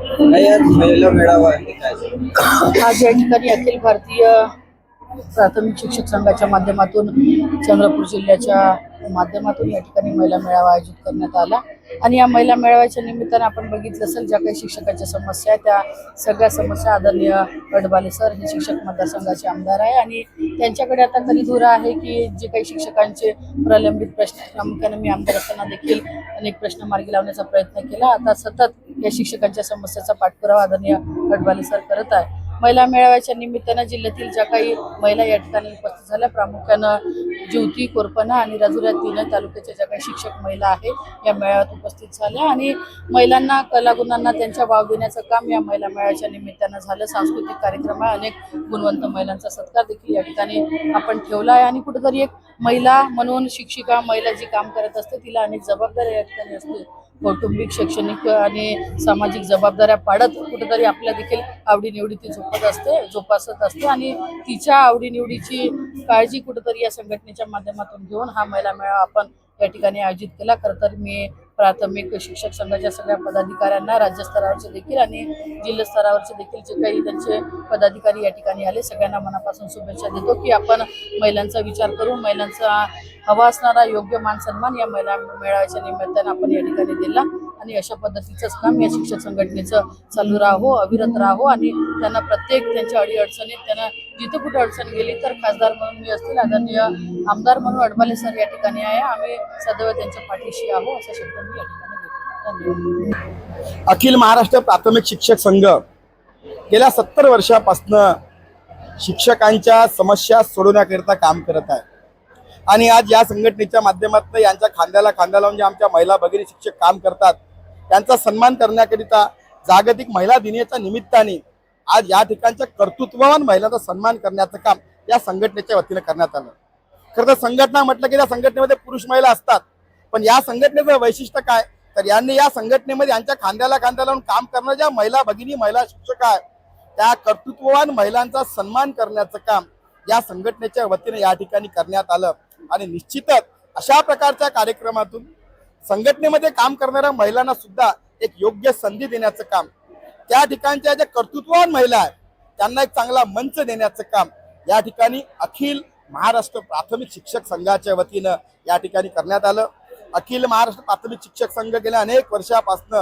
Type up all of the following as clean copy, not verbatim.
महिला मेळावा आहे काय? आज या ठिकाणी अखिल भारतीय प्राथमिक शिक्षक संघाच्या माध्यमातून चंद्रपूर जिल्ह्याच्या माध्यमातून या ठिकाणी महिला मेळावा आयोजित करण्यात आला आणि या महिला मेळाव्याच्या निमित्तानं आपण बघितलं असेल ज्या काही शिक्षकांच्या समस्या आहेत त्या सगळ्या समस्या आदरणीय अडबाले सर हे शिक्षक मतदारसंघाचे आमदार आहे आणि त्यांच्याकडे आता तरी दूर आहे की जे काही शिक्षकांचे प्रलंबित प्रश्न प्रामुख्याने मी आमदार असताना देखील अनेक प्रश्न मार्गी लावण्याचा प्रयत्न केला। आता सतत या शिक्षकांच्या समस्याचा पाठपुरावा आदरणीय अडबाले सर करत आहे। महिला मेळाव्याच्या निमित्तानं जिल्ह्यातील ज्या काही महिला या ठिकाणी उपस्थित झाल्या प्रामुख्यानं ज्योती कोरपना आणि राजुरा तीन तालुक्याच्या ज्या काही शिक्षक महिला आहेत या मेळाव्यात उपस्थित झाल्या आणि महिलांना कलागुणांना त्यांच्या वाव देण्याचं काम या महिला मेळाव्याच्या निमित्तानं झालं। सांस्कृतिक कार्यक्रम आहे, अनेक गुणवंत महिलांचा सत्कार देखील या ठिकाणी आपण ठेवला आहे आणि कुठेतरी एक महिला म्हणून शिक्षिका महिला जी काम करत असते तिला अनेक जबाबदाऱ्या या ठिकाणी असते, कौटुंबिक शैक्षणिक आणि सामाजिक जबाबदाऱ्या पाडत कुठेतरी आपल्या देखील आवडीनिवडी ती जोपासत असते आणि तिच्या आवडीनिवडीची काळजी कुठेतरी या संघटनेच्या माध्यमातून घेऊन हा महिला मेळावा आपण या ठिकाणी आयोजित केला। खरं तर मी प्राथमिक शिक्षक संघाच्या सगळ्या पदाधिकाऱ्यांना राज्यस्तरावरचे देखील आणि जिल्हा स्तरावरचे देखील जे काही त्यांचे पदाधिकारी या ठिकाणी आले सगळ्यांना मनापासून शुभेच्छा देतो की आपण महिलांचा विचार करून महिलांचा हवा असणारा योग्य मान सन्मान या महिला मेळाव्याच्या निमित्तानं आपण या ठिकाणी दिला आणि अशा पद्धतीचंच काम या शिक्षक संघटनेचं चालू राहो, अविरत राहो आणि त्यांना प्रत्येक त्यांच्या अडीअडचणीत त्यांना जिथं कुठं अडचण गेली तर खासदार म्हणून मी असतील, आदरणीय आमदार म्हणून अडबाले सर या ठिकाणी आहे, आम्ही सदैव त्यांच्या पाठीशी आहो असा शब्द मी या ठिकाणी देतो। धन्यवाद। अखिल महाराष्ट्र प्राथमिक शिक्षक संघ गेल्या 70 वर्षापासून शिक्षकांच्या समस्या सोडवण्याकरिता काम करत आहे आणि आज या संघटनेच्या माध्यमातून यांच्या खांद्याला खांदा लावून जे आमच्या महिला भगिनी शिक्षक काम करतात त्यांचा सन्मान करण्याकरिता जागतिक महिला दिनाच्या निमित्ताने आज या ठिकाणच्या कर्तृत्ववान महिलांचा सन्मान करण्याचं काम या संघटनेच्या वतीने करण्यात आलं। खरं तर संघटना म्हटलं की त्या संघटनेमध्ये पुरुष महिला असतात, पण या संघटनेचं वैशिष्ट्य काय तर यांनी या संघटनेमध्ये यांच्या खांद्याला खांदा लावून काम करणं ज्या महिला भगिनी महिला शिक्षक आहेत त्या कर्तृत्ववान महिलांचा सन्मान करण्याचं काम या संघटनेच्या वतीने या ठिकाणी करण्यात आलं आणि निश्चितच अशा प्रकारच्या कार्यक्रमातून संघटनेमध्ये काम करणाऱ्या महिलांना सुद्धा एक योग्य संधी देण्याचं काम, त्या ठिकाणच्या ज्या कर्तृत्ववान महिला आहेत त्यांना एक चांगला मंच देण्याचं काम या ठिकाणी अखिल महाराष्ट्र प्राथमिक शिक्षक संघाच्या वतीनं या ठिकाणी करण्यात आलं। अखिल महाराष्ट्र प्राथमिक शिक्षक संघ गेल्या अनेक वर्षापासून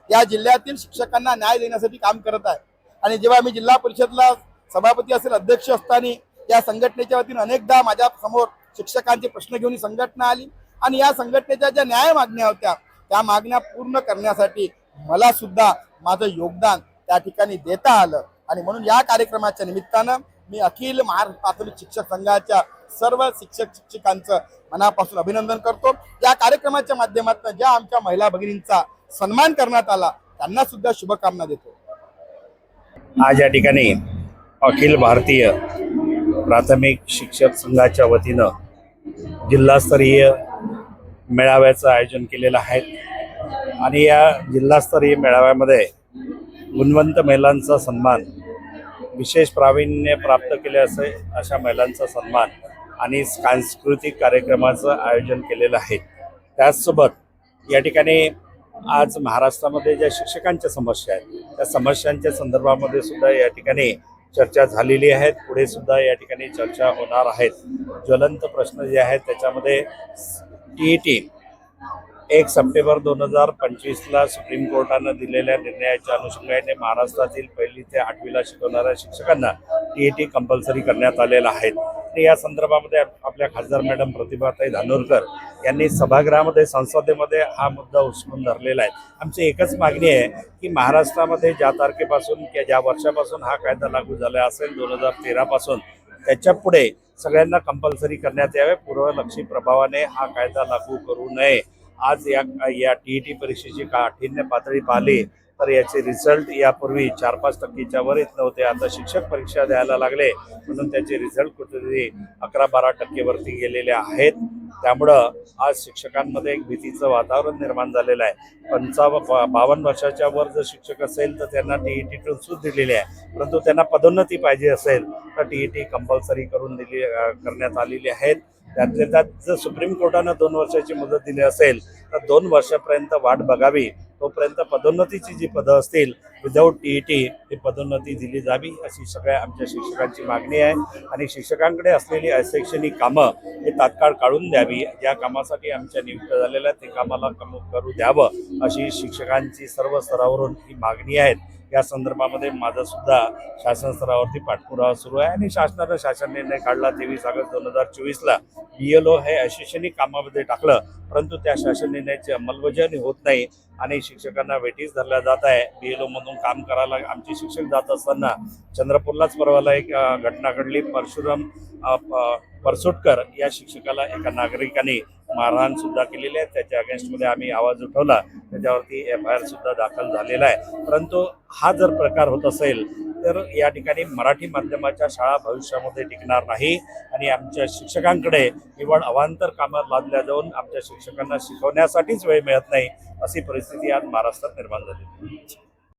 या जिल्ह्यातील शिक्षकांना न्याय देण्यासाठी काम करत आहे आणि जेव्हा मी जिल्हा परिषदला सभापती असेल अध्यक्ष असताना या संघटनेच्या वतीनं अनेकदा माझ्या समोर शिक्षकांचे प्रश्न घेऊन ही संघटना आली आणि या संघटनेच्या ज्या न्याय मागण्या होत्या त्या मागण्या पूर्ण करण्यासाठी मला सुद्धा माझं योगदान त्या ठिकाणी देता आलं आणि म्हणून या कार्यक्रमाच्या निमित्तानं मी अखिल महाराष्ट्र प्राथमिक शिक्षक संघाच्या सर्व शिक्षकांचं मनापासून अभिनंदन करतो। या कार्यक्रमाच्या माध्यमातून ज्या आमच्या महिला भगिनींचा सन्मान करण्यात आला त्यांना सुद्धा शुभकामना देतो। आज या ठिकाणी अखिल भारतीय प्राथमिक शिक्षक संघाच्या वतीनं जिल्हास्तरीय मेळाव्याचं आयोजन केलेलं आहे आणि या जिल्हास्तरीय मेळाव्यामध्ये गुणवंत महिलांचा सन्मान, विशेष प्रावीण्य प्राप्त केले अशा महिलांचा सन्मान आणि सांस्कृतिक कार्यक्रमाचं आयोजन केलेलं आहे। त्याचसोबत या ठिकाणी आज महाराष्ट्रामध्ये ज्या शिक्षकांच्या समस्या आहेत त्या समस्यांच्या संदर्भामध्ये सुद्धा या ठिकाणी चर्चा झालेली आहेत, पुढे सुद्धा या ठिकाणी चर्चा होणार आहेत। ज्वलंत प्रश्न जे आहेत त्याच्यामध्ये TET 1 सप्टेंबर 2025ला सुप्रीम कोर्टानं दिलेल्या निर्णयाच्या अनुषंगाने महाराष्ट्रातील 1ली ते 8वीला शिकवणाऱ्या शिक्षकांना TET कंपल्सरी करण्यात आलेलं आहे आणि या संदर्भामध्ये आपल्या खासदार मॅडम प्रतिभाताई धानोरकर यांनी सभागृहामध्ये संसदेमध्ये हा मुद्दा उचलून धरलेला आहे। आमची एकच मागणी आहे की महाराष्ट्रामध्ये ज्या तारखेपासून किंवा ज्या वर्षापासून हा कायदा लागू झाला असेल 2013 पासून त्याच्या पुढे सगळ्यांना कंपल्सरी करण्यात यावे, पूर्वलक्षी प्रभावाने हा कायदा लागू करू नये। आज या TET परीक्षेची काठिण्य पातळी पाहिली तर याचे रिझल्ट यापूर्वी 4-5% वर येत नव्हते, आता शिक्षक परीक्षा द्यायला लागले म्हणून त्याचे रिझल्ट कुठेतरी 11-12% वरती गेलेले आहेत। त्यामुळं आज शिक्षकांमध्ये एक भीतीचं वातावरण निर्माण झालेलं आहे। 52 वर्षाच्या वर जर शिक्षक असेल तर त्यांना TET सूट दिलेली आहे, परंतु त्यांना पदोन्नती पाहिजे असेल तर TET कंपल्सरी करण्यात आलेली आहेत। त्यातल्या त्यात जर सुप्रीम कोर्टानं 2 वर्षाची मुदत दिली असेल तर 2 वर्षापर्यंत वाट बघावी, तोपर्यंत पदोन्नतीची जी पदं असतील विदाऊट TET ही पदोन्नती दिली जावी अशी सगळ्या आमच्या शिक्षकांची मागणी आहे आणि शिक्षकांकडे असलेली अशैक्षणिक कामं हे तात्काळ काढून द्यावी. ज्या कामासाठी आमच्या नियुक्त झालेल्या ते कामाला करू द्यावं अशी शिक्षकांची सर्व स्तरावरून ही मागणी आहे. या संदर्भामध्ये माझा सुद्धा शासन स्तरावरती पाठपुरावा सुरू आहे आणि शासनानं शासन निर्णय काढला 23 ऑगस्ट 2024ला BLO हे अशैक्षणिक कामामध्ये टाकलं, परंतु त्या शासन निर्णयाची अंमलबजावणी होत नाही आणि शिक्षकांना वेठीस धरल्या जात आहे. BLO मधून काम करायला आमचे शिक्षक जात असताना चंद्रपूरलाच परवाला एक घटना घडली. परशुराम परसोटकर या शिक्षकाला एका नागरिकाने मारहाण सुद्धा केलेली आहे. त्याच्या अगेन्स्टमध्ये आम्ही आवाज उठवला, त्याच्यावरती FIR सुद्धा दाखल झालेला आहे. परंतु हा जर प्रकार होत असेल तर या ठिकाणी मराठी माध्यमाच्या शाळा भविष्यामध्ये टिकणार नाही आणि आमच्या शिक्षकांकडे निवड अवांतर कामात लादल्या जाऊन आमच्या शिक्षकांना शिकवण्यासाठीच वेळ मिळत नाही अशी परिस्थिती आज महाराष्ट्रात निर्माण झाली.